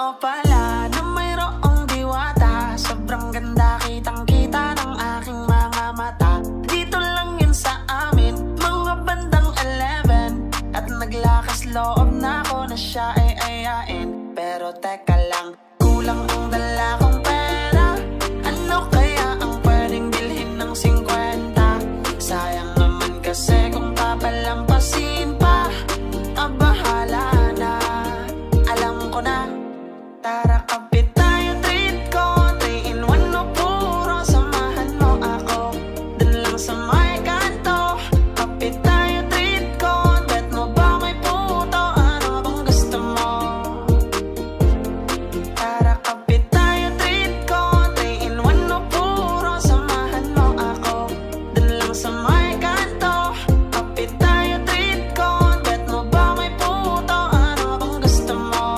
totoo pala na mayroong diwata. Sobrang ganda, kitang-kita ng aking mga mata. Dito lang yun sa amin, mga bandang 11. At naglakas loob na ako na siya ay ayain. Pero teka lang, kulang ang dala kong pera. Ano kaya ang pwedeng bilhin ng 50? Sayang naman kasi kung papalampasin pa. Bahala na, alam ko na. Tara kapit tayo, treat ko 3 in 1 o puro samahan mo ako. Dun lang sa may kanto. Kapit tayo, treat ko. Bet mo ba may puto? Ano bang gusto mo? Tara kapit tayo, treat ko 3 in 1 o puro samahan mo ako. Dun lang sa may kanto. Kapit tayo, treat ko. Bet mo ba may puto? Ano bang gusto mo?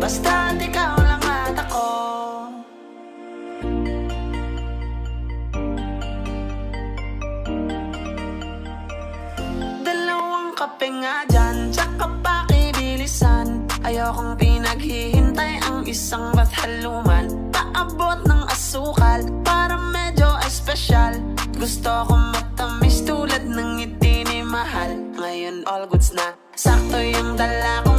Basta't ikaw lang at ako. Dalawang kape nga dyan, tsaka pakibilisan. Ayokong pinaghihintay ang isang ba't haluman. Paabot ng asukal para medyo espesyal. Gusto ko matamis tulad ng ngiti ni Mahal. Ngayon all goods na, sakto yung dala ko